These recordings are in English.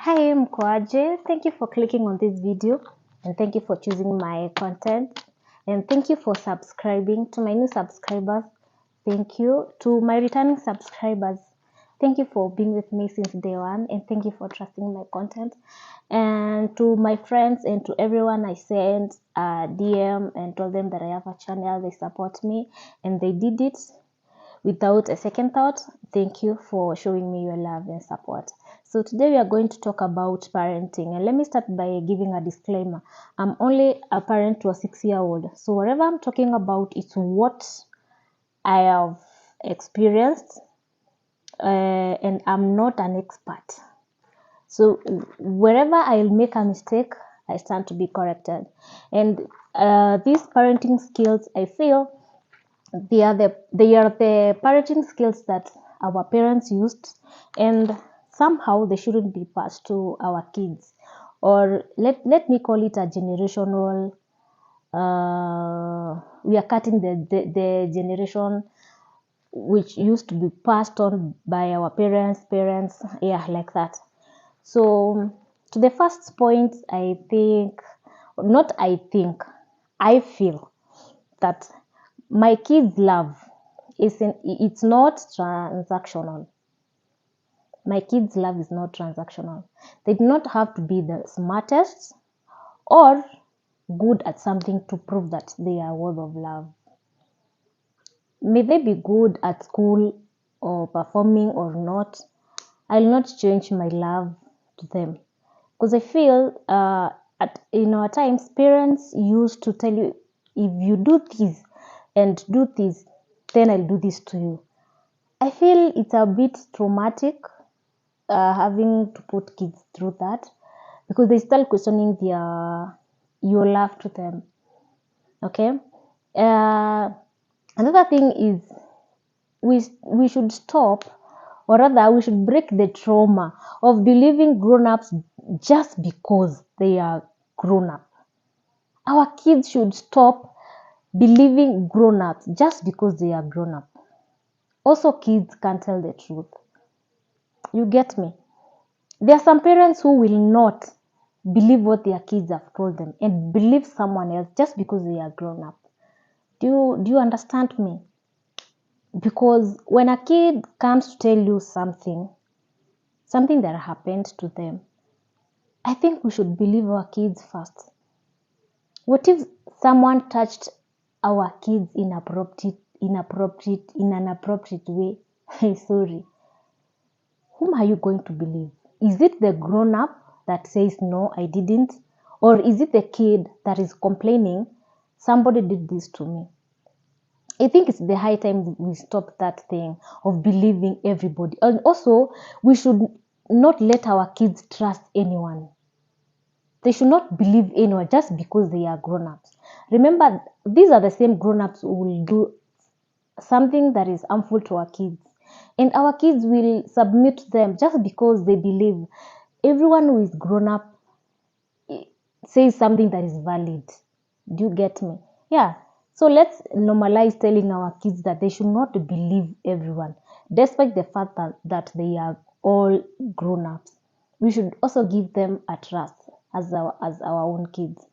Hi, Mkoaje. Thank you for clicking on this video and thank you for choosing my content and thank you for subscribing. To my new subscribers, thank you. To my returning subscribers, thank you for being with me since day one and thank you for trusting my content. And to my friends and to everyone I sent a DM and told them that I have a channel, they support me and they did it without a second thought. Thank you for showing me your love and support. So today we are going to talk about parenting, and let me start by giving a disclaimer. I'm only a parent to a 6-year-old, so whatever I'm talking about is what I have experienced, and I'm not an expert. So wherever I'll make a mistake, I stand to be corrected. And these parenting skills, I feel they are the parenting skills that our parents used, and somehow they shouldn't be passed to our kids, or let me call it a generational. We are cutting the generation which used to be passed on by our parents, yeah, like that. So to the first point, I feel that my kids' love it's not transactional. My kids' love is not transactional. They do not have to be the smartest or good at something to prove that they are worthy of love. May they be good at school or performing or not, I'll not change my love to them. Because I feel in our times, parents used to tell you, if you do this and do this, then I'll do this to you. I feel it's a bit traumatic having to put kids through that because they start questioning your love to them. Okay. Uh, Another thing is we should stop, or rather we should break the trauma of believing grown-ups just because they are grown-up. Our kids should stop believing grown-ups just because they are grown-up. Also, kids can't tell the truth. You get me? There are some parents who will not believe what their kids have told them and believe someone else just because they are grown up. Do you understand me? Because when a kid comes to tell you something that happened to them, I think we should believe our kids first. What if someone touched our kids in an appropriate way? Hey, sorry. Whom are you going to believe? Is it the grown up that says, no, I didn't? Or is it the kid that is complaining, somebody did this to me? I think it's the high time we stop that thing of believing everybody. And also, we should not let our kids trust anyone. They should not believe anyone just because they are grown ups. Remember, these are the same grown ups who will do something that is harmful to our kids. And our kids will submit to them just because they believe everyone who is grown up says something that is valid. Do you get me? Yeah. So let's normalize telling our kids that they should not believe everyone, despite the fact that they are all grown ups. We should also give them a trust as our own kids.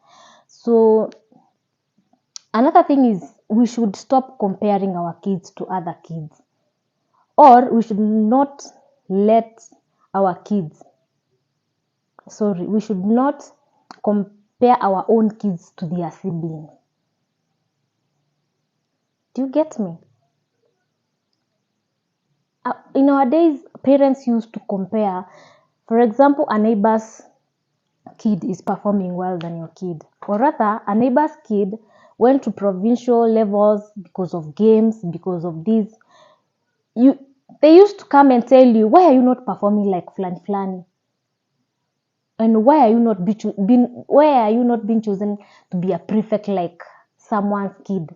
So another thing is we should stop comparing our kids to other kids, or we should not let our kids, we should not compare our own kids to their siblings. Do you get me? In our days, parents used to compare. For example, a neighbor's kid is performing well than your kid, or rather a neighbor's kid went to provincial levels because of games, because of this. They used to come and tell you, why are you not performing like Flani? And why are you not being chosen to be a prefect like someone's kid?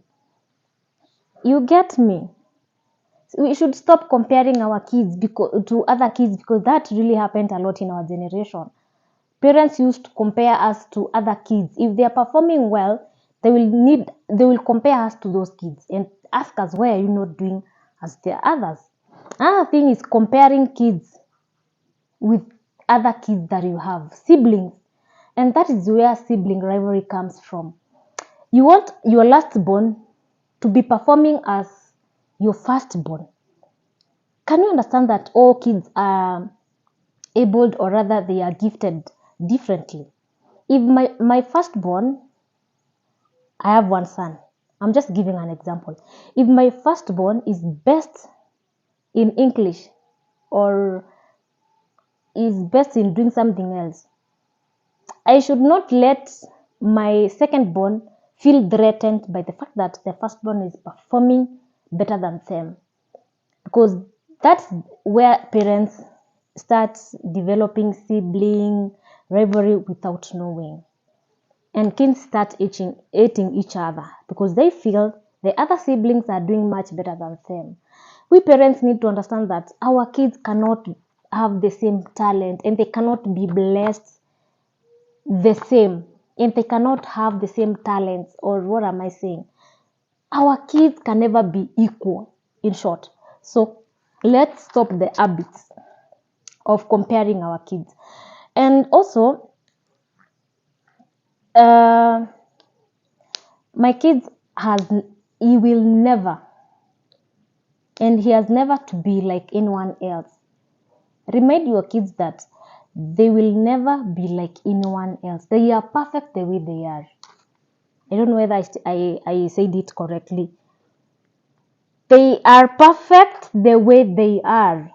You get me? We should stop comparing our kids to other kids, because that really happened a lot in our generation. Parents used to compare us to other kids. If they are performing well, they will compare us to those kids and ask us, why are you not doing as the others? Another thing is comparing kids with other kids that you have, siblings. And that is where sibling rivalry comes from. You want your last born to be performing as your firstborn. Can you understand that all kids are abled, or rather they are gifted differently? If my firstborn, I have one son. I'm just giving an example. If my firstborn is best in English or is best in doing something else, I should not let my second-born feel threatened by the fact that the firstborn is performing better than them, because that's where parents start developing sibling rivalry without knowing, and kids start hating each other because they feel the other siblings are doing much better than them. We parents need to understand that our kids cannot have the same talent, and they cannot be blessed the same, and they cannot have the same talents. Or what am I saying? Our kids can never be equal, in short. So let's stop the habits of comparing our kids. And also, my kids he will never, and he has never to be like anyone else. Remind your kids that they will never be like anyone else. They are perfect the way they are. I don't know whether I said it correctly. They are perfect the way they are.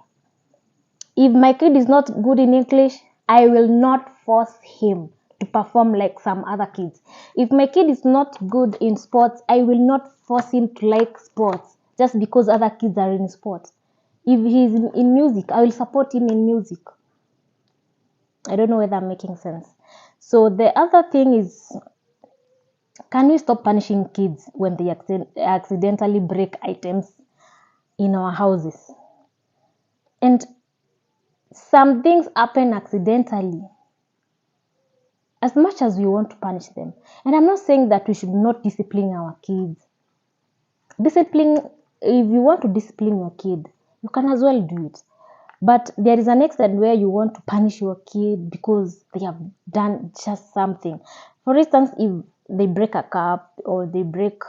If my kid is not good in English, I will not force him to perform like some other kids. If my kid is not good in sports, I will not force him to like sports just because other kids are in sports. If he's in music, I will support him in music. I don't know whether I'm making sense. So the other thing is, can we stop punishing kids when they accidentally break items in our houses? And some things happen accidentally. As much as we want to punish them, and I'm not saying that we should not discipline our kids. Discipline, if you want to discipline your kid, you can as well do it. But there is an extent where you want to punish your kid because they have done just something. For instance, if they break a cup or they break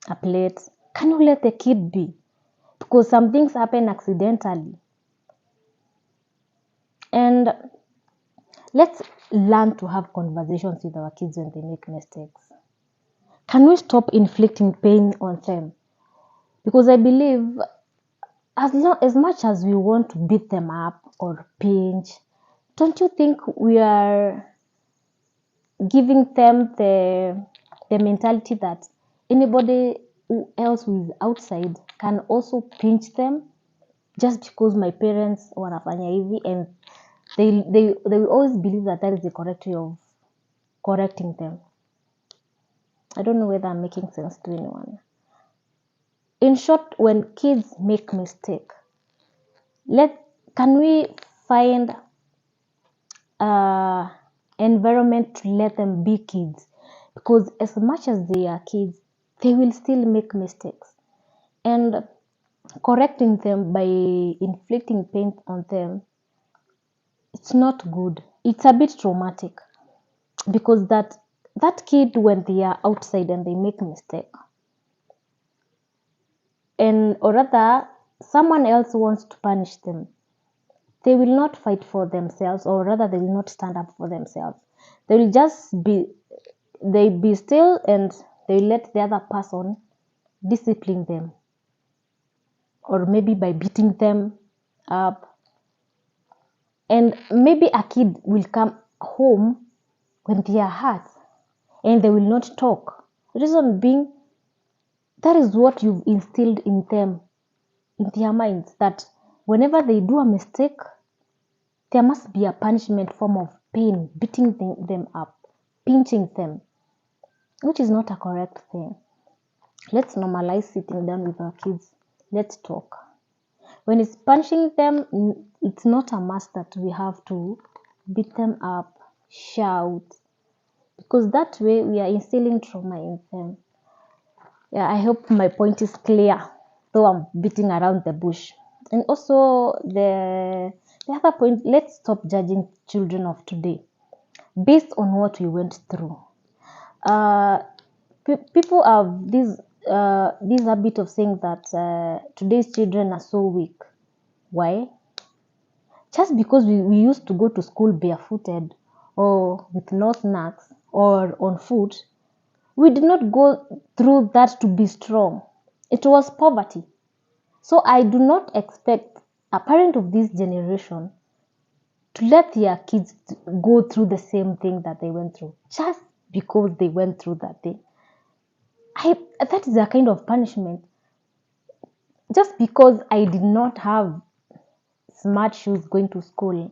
a plate, can you let the kid be? Because some things happen accidentally. And let's learn to have conversations with our kids when they make mistakes. Can we stop inflicting pain on them? Because I believe as much as we want to beat them up or pinch, don't you think we are giving them the mentality that anybody else who is outside can also pinch them just because my parents wanafanya hivi, and they will always believe that is the correct way of correcting them. I don't know whether I'm making sense to anyone. In short, when kids make mistake, can we find environment to let them be kids? Because as much as they are kids, they will still make mistakes, and correcting them by inflicting pain on them, it's not good. It's a bit traumatic, because that kid, when they are outside and they make mistake, and or rather someone else wants to punish them, they will not fight for themselves, or rather they will not stand up for themselves. They will just be still, and they will let the other person discipline them, or maybe by beating them up. And maybe a kid will come home when they are hurt and they will not talk. Reason being, that is what you've instilled in them, in their minds, that whenever they do a mistake, there must be a punishment form of pain, beating them up, pinching them, which is not a correct thing. Let's normalize sitting down with our kids. Let's talk. When it's punishing them, it's not a must that we have to beat them up, shout, because that way we are instilling trauma in them. Yeah, I hope my point is clear, though I'm beating around the bush. And also, the The other point, let's stop judging children of today based on what we went through. Uh, People have this habit of saying that today's children are so weak. Why? Just because we used to go to school barefooted or with no snacks or on foot, we did not go through that to be strong. It was poverty. So I do not expect a parent of this generation to let their kids go through the same thing that they went through just because they went through that thing. That is a kind of punishment. Just because I did not have smart shoes going to school,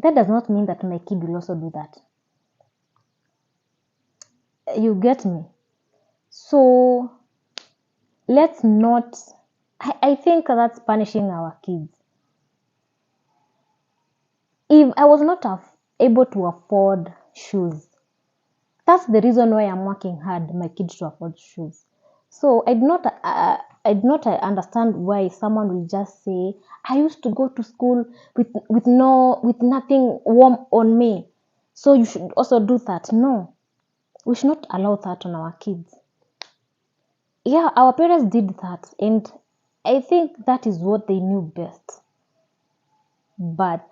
that does not mean that my kid will also do that. You get me? So let's not, I think that's punishing our kids. If I was not able to afford shoes, that's the reason why I'm working hard my kids to afford shoes. So I do not understand why someone will just say, I used to go to school with nothing warm on me, so you should also do that. No, we should not allow that on our kids. Yeah, our parents did that, and I think that is what they knew best. But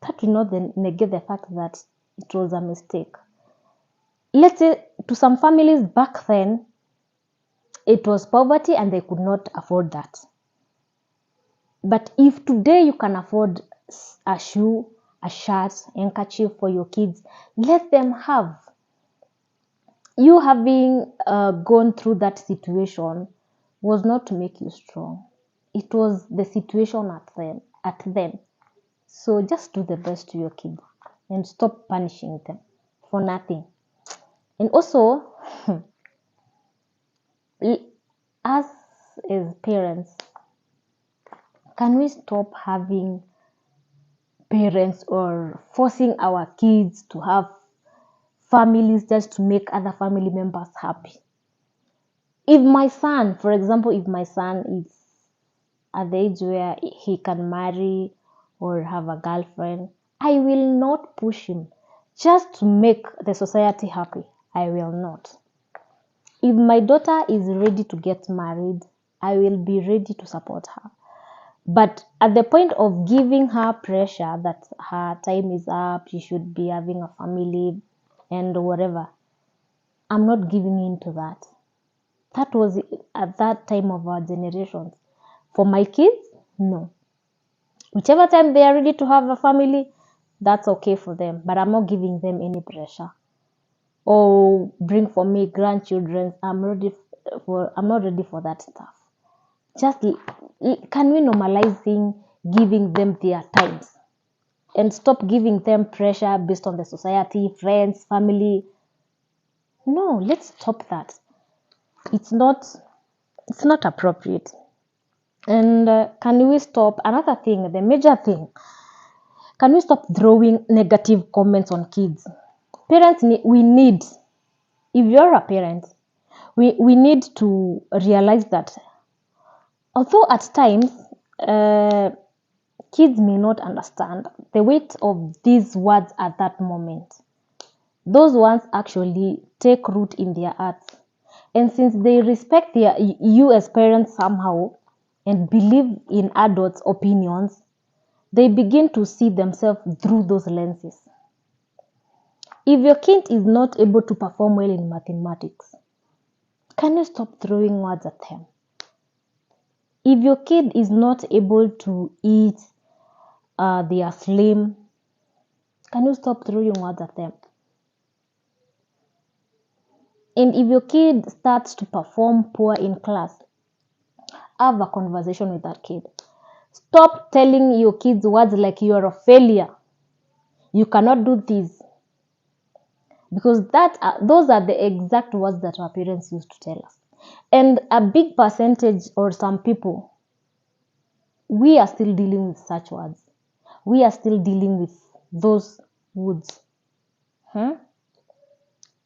that will not then negate the fact that it was a mistake. Let's say to some families back then, it was poverty and they could not afford that. But if today you can afford a shoe, a shirt, handkerchief for your kids, let them have. You having gone through that situation was not to make you strong. It was the situation at them. So just do the best to your kids and stop punishing them for nothing. And also, us as parents, can we stop having parents or forcing our kids to have families just to make other family members happy? If my son, for example, if my son is at the age where he can marry or have a girlfriend, I will not push him just to make the society happy. I will not. If my daughter is ready to get married, I will be ready to support her. But at the point of giving her pressure that her time is up, she should be having a family and whatever, I'm not giving in to that. That was at that time of our generations. For my kids, no. Whichever time they are ready to have a family, that's okay for them. But I'm not giving them any pressure. Or bring for me grandchildren. I'm not ready for that stuff. Just can we normalize giving them their times and stop giving them pressure based on the society, friends, family? No, let's stop that. It's not appropriate. And can we stop another thing, the major thing? Can we stop throwing negative comments on kids? Parents, we need, if you're a parent, we need to realize that although at times kids may not understand the weight of these words at that moment, those ones actually take root in their hearts. And since they respect you as parents somehow and believe in adults' opinions, they begin to see themselves through those lenses. If your kid is not able to perform well in mathematics, can you stop throwing words at them? If your kid is not able to eat, they are slim, can you stop throwing words at them? And if your kid starts to perform poor in class, have a conversation with that kid. Stop telling your kids words like you are a failure, you cannot do this, because those are the exact words that our parents used to tell us. And a big percentage or some people, we are still dealing with such words. We are still dealing with those words. Can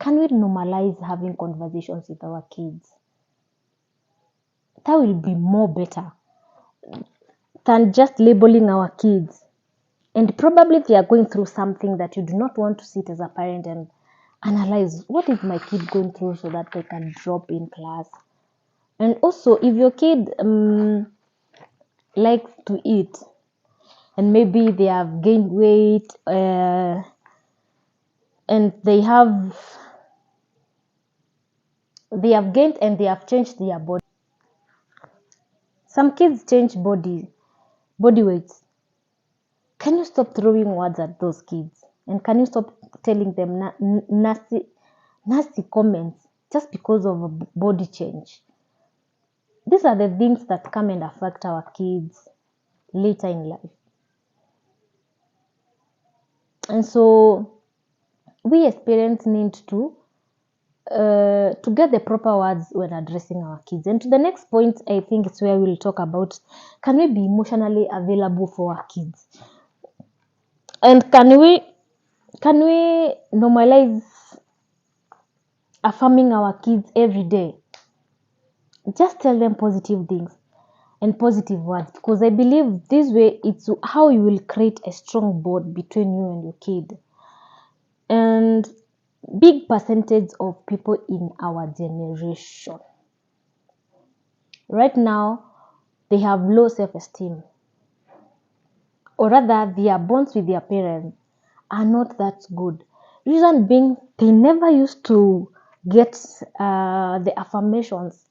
we normalize having conversations with our kids? That will be more better. than just labeling our kids. And probably they are going through something that you do not want to sit as a parent and analyze, what is my kid going through, so that they can drop in class. And also, if your kid likes to eat and maybe they have gained weight, and they have gained and they have changed their body. Some kids change body weights. Can you stop throwing words at those kids? And can you stop telling them nasty comments just because of a body change? These are the things that come and affect our kids later in life. And so we as parents need to get the proper words when addressing our kids. And to the next point, I think it's where we'll talk about, can we be emotionally available for our kids? And can we normalize affirming our kids every day? Just tell them positive things and positive words, because I believe this way it's how you will create a strong bond between you and your kid. And big percentage of people in our generation right now, they have low self-esteem, or rather their bonds with their parents are not that good. Reason being, they never used to get the affirmations,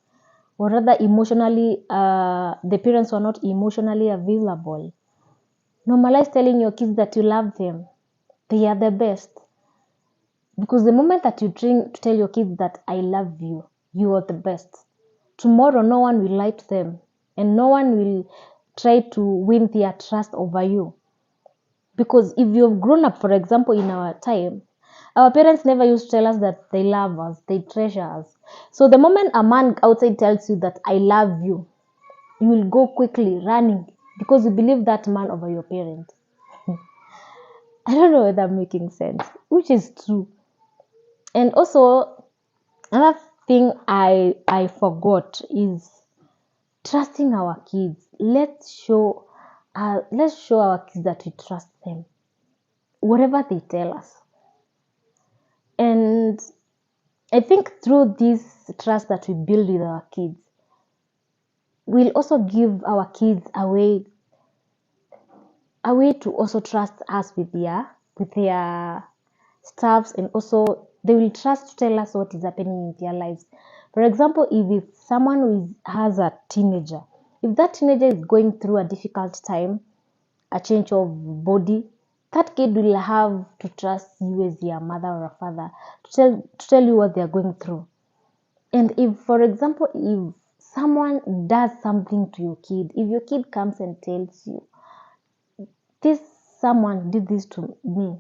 or rather emotionally, the parents were not emotionally available. Normalize telling your kids that you love them. They are the best. Because the moment that you train to tell your kids that I love you, you are the best, tomorrow no one will lie to them and no one will try to win their trust over you. Because if you've grown up, for example, in our time, our parents never used to tell us that they love us, they treasure us. So the moment a man outside tells you that I love you, you will go quickly running because you believe that man over your parent. I don't know whether I'm making sense, which is true. And also, another thing I forgot is trusting our kids. Let's show our kids that we trust them, whatever they tell us. And I think through this trust that we build with our kids, we'll also give our kids a way to also trust us with their stuffs, and also they will trust to tell us what is happening in their lives. For example, if it's someone who has a teenager, if that teenager is going through a difficult time, a change of body, that kid will have to trust you as their mother or a father to tell you what they are going through. And if, for example, if someone does something to your kid, if your kid comes and tells you, this someone did this to me,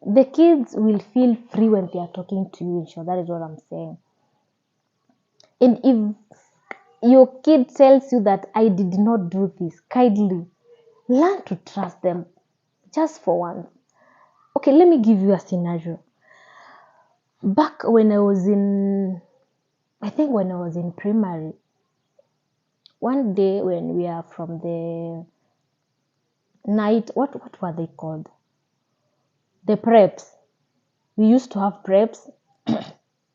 the kids will feel free when they are talking to you. Sure, that is what I'm saying. And if your kid tells you that I did not do this, kindly learn to trust them just for once. Okay, let me give you a scenario. Back when I was in primary, one day when we are from the night, what were they called? The preps. We used to have preps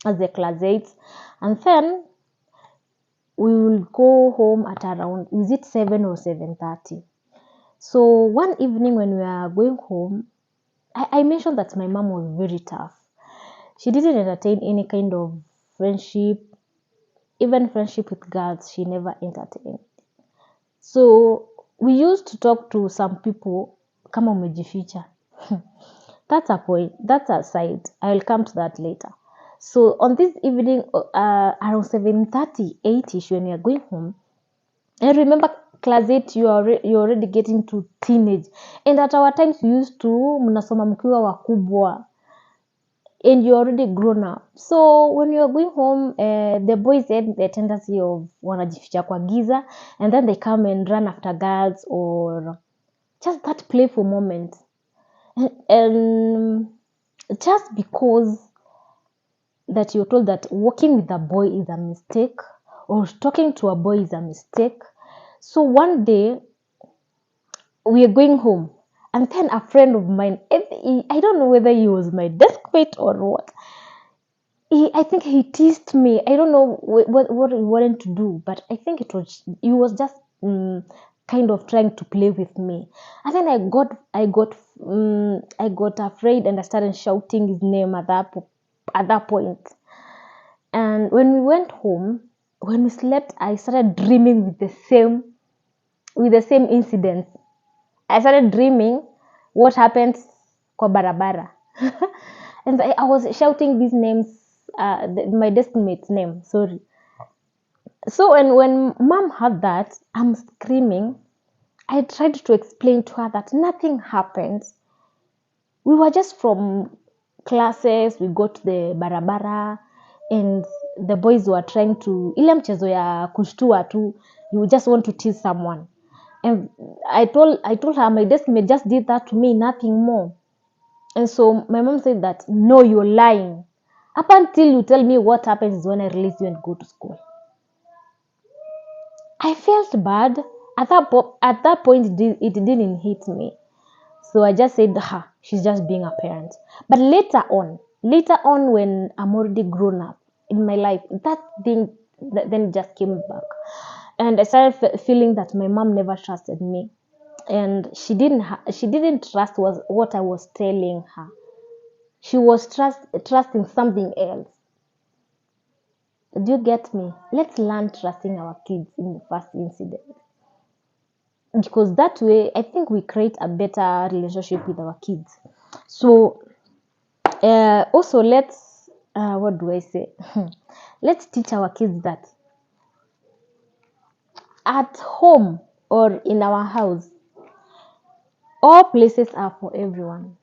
as the class 8s, and then we will go home at around, is it 7 or 7:30? So one evening when we are going home, I mentioned that my mom was very tough. She didn't entertain any kind of friendship, even friendship with girls, she never entertained. So we used to talk to some people, kama umejificha. That's a point, that's a side. I will come to that later. So on this evening, around 7:30, 8ish, when we are going home, I remember class 8, you're already getting to teenage. And at our times, we used to, mnasoma mkiwa wakubwa, and you're already grown up. So when you're going home, the boys had the tendency of wanajificha kwa giza, and then they come and run after girls, or just that playful moment. And just because that you're told that walking with a boy is a mistake, or talking to a boy is a mistake, So one day we are going home, and then a friend of mine, I don't know whether he was my desk mate or what. I think he teased me. I don't know what he wanted to do, but I think he was just kind of trying to play with me. And then I got afraid, and I started shouting his name at that point. And when we went home, when we slept, I started dreaming with the same incident. I started dreaming what happened kwa barabara. And I was shouting these names, my desk mate's name, sorry. So when mom heard that, I'm screaming, I tried to explain to her that nothing happened. We were just from classes, we got to the barabara, and the boys were trying to, ile mchezo ya kushtua tu, you just want to tease someone. And I told her my desk mate just did that to me, nothing more. And so my mom said that, no, you're lying. Up until you tell me what happens is when I release you and go to school. I felt bad. At that point, it didn't hit me. So I just said, she's just being a parent. But later on when I'm already grown up in my life, that thing then just came back. And I started feeling that my mom never trusted me. And she didn't trust what I was telling her. She was trusting something else. Do you get me? Let's learn trusting our kids in the first incident. Because that way, I think we create a better relationship with our kids. So, also, what do I say? Let's teach our kids that at home or in our house, all places are for everyone.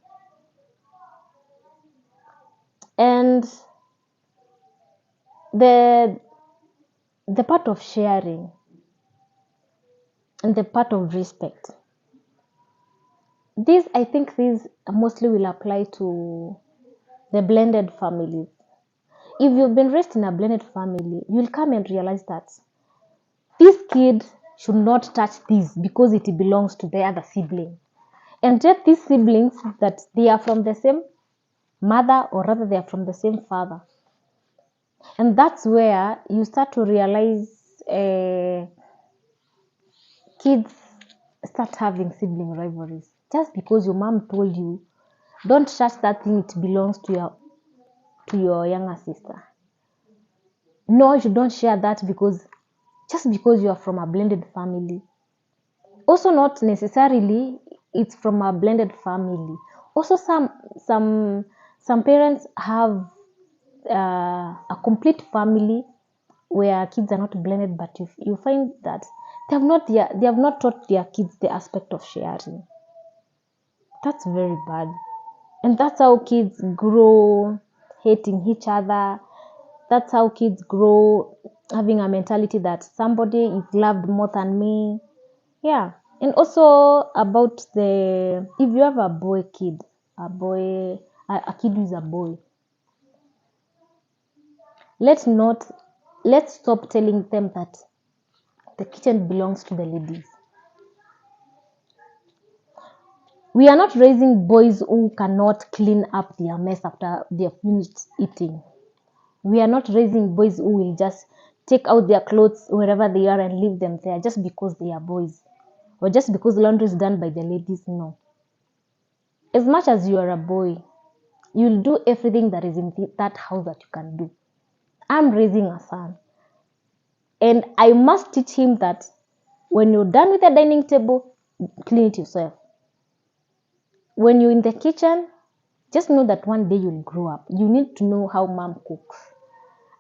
And the the part of sharing and the part of respect. I think these mostly will apply to the blended families. If you've been raised in a blended family, you'll come and realize that this kid should not touch this because it belongs to the other sibling. And yet these siblings, that they are from the same mother, or rather they are from the same father. And that's where you start to realize kids start having sibling rivalries. Just because your mom told you, don't touch that thing, it belongs to your younger sister. No, you don't share that just because you are from a blended family. Also, not necessarily it's from a blended family. Also, some parents have a complete family where kids are not blended, but you find that they have not taught their kids the aspect of sharing. That's very bad. And that's how kids grow hating each other. That's how kids grow having a mentality that somebody is loved more than me. Yeah. And also about if you have a kid who is a boy, let's stop telling them that the kitchen belongs to the ladies. We are not raising boys who cannot clean up their mess after they have finished eating. We are not raising boys who will just take out their clothes wherever they are and leave them there just because they are boys, or just because laundry is done by the ladies. No. As much as you are a boy, you'll do everything that is in that house that you can do. I'm raising a son, and I must teach him that when you're done with the dining table, clean it yourself. When you're in the kitchen, just know that one day you'll grow up. You need to know how mom cooks.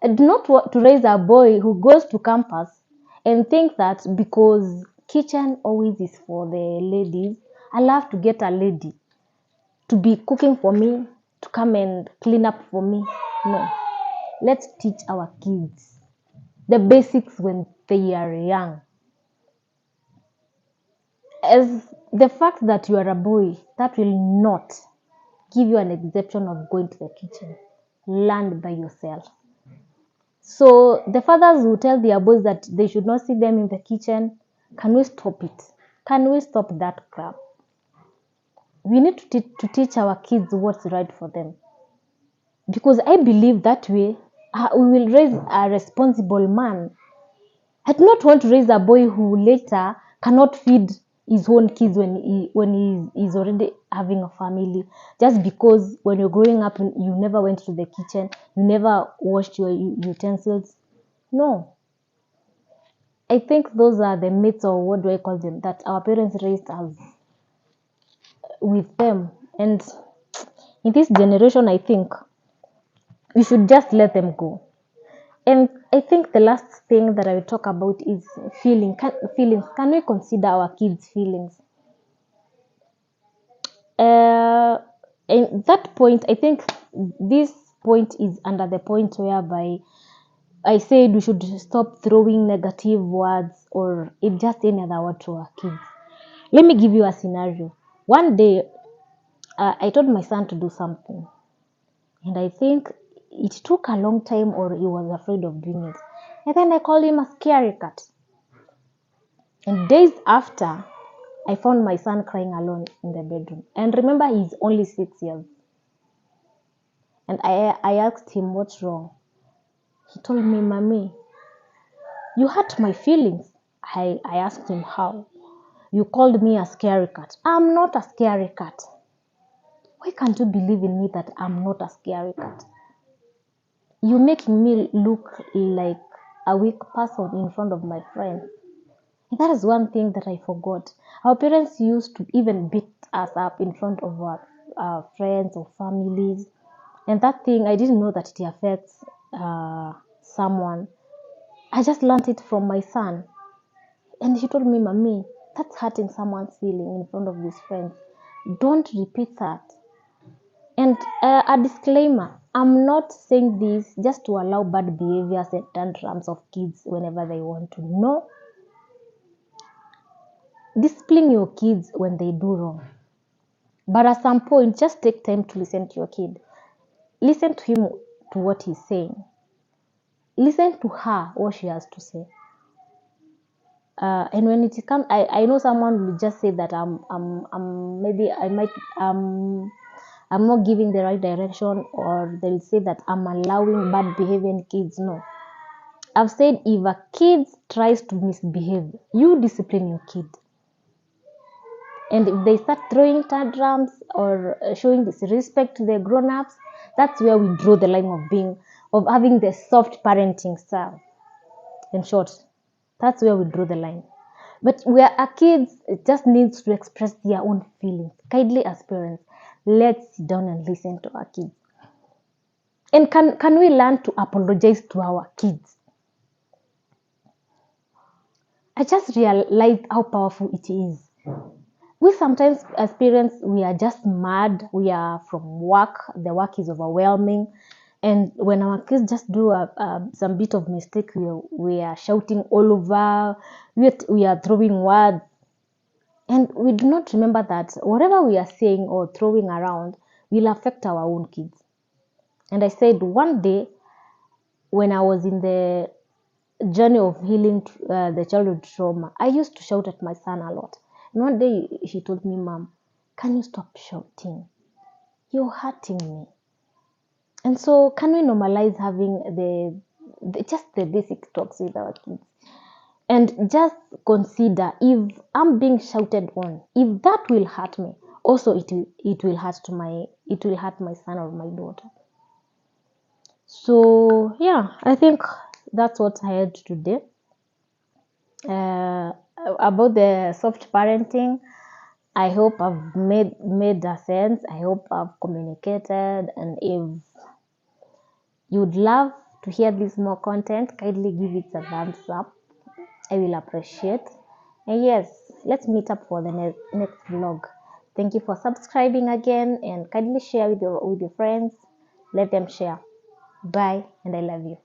And not to raise a boy who goes to campus and think that because kitchen always is for the ladies, I love to get a lady to be cooking for me, to come and clean up for me. No. Let's teach our kids the basics when they are young. As the fact that you are a boy, that will not give you an exception of going to the kitchen. Learn by yourself. So the fathers will tell their boys that they should not see them in the kitchen. Can we stop it? Can we stop that crap? We need to teach our kids what's right for them, because I believe that way we will raise a responsible man. I do not want to raise a boy who later cannot feed his own kids when he's already having a family, just because when you're growing up you never went to the kitchen, you never washed your utensils. No, I think those are the myths, or what do I call them, that our parents raised us with them. And in this generation, I think we should just let them go. And I think the last thing that I will talk about is feelings. Can we consider our kids' feelings? In that point, I think this point is under the point whereby I said we should stop throwing negative words or just any other word to our kids. Let me give you a scenario. One day, I told my son to do something, and I think it took a long time, or he was afraid of doing it. And then I called him a scary cat. And days after, I found my son crying alone in the bedroom. And remember, he's only 6 years. And I asked him, what's wrong? He told me, Mommy, you hurt my feelings. I asked him, how? You called me a scary cat. I'm not a scary cat. Why can't you believe in me that I'm not a scary cat? You're making me look like a weak person in front of my friends. And that is one thing that I forgot. Our parents used to even beat us up in front of our friends or families. And that thing, I didn't know that it affects someone. I just learned it from my son. And he told me, Mommy, that's hurting someone's feeling in front of his friends. Don't repeat that. And a disclaimer, I'm not saying this just to allow bad behaviors and tantrums of kids whenever they want to. No. Discipline your kids when they do wrong. But at some point, just take time to listen to your kid. Listen to him, to what he's saying. Listen to her, what she has to say. And when it comes, I know someone will just say that I'm not giving the right direction, or they'll say that I'm allowing bad behavior in kids. No. I've said if a kid tries to misbehave, you discipline your kid. And if they start throwing tantrums or showing disrespect to their grown-ups, that's where we draw the line of having the soft parenting style. In short, that's where we draw the line. But where our kids just needs to express their own feelings, kindly as parents, let's sit down and listen to our kids. And can we learn to apologize to our kids? I just realized how powerful it is. We sometimes, as parents, we are just mad. We are from work. The work is overwhelming. And when our kids just do some bit of mistake, we are shouting all over. We are throwing words. And we do not remember that whatever we are saying or throwing around will affect our own kids. And I said one day, when I was in the journey of healing the childhood trauma, I used to shout at my son a lot. And one day he told me, Mom, can you stop shouting? You're hurting me. And so can we normalize having just the basic talks with our kids? And just consider, if I'm being shouted on, if that will hurt me, also it will hurt my son or my daughter. So yeah, I think that's what I had today. About the soft parenting, I hope I've made a sense. I hope I've communicated. And if you'd love to hear this more content, kindly give it a thumbs up. I will appreciate. And yes, let's meet up for the next vlog. Thank you for subscribing again, and kindly share with your friends. Let them share. Bye, and I love you.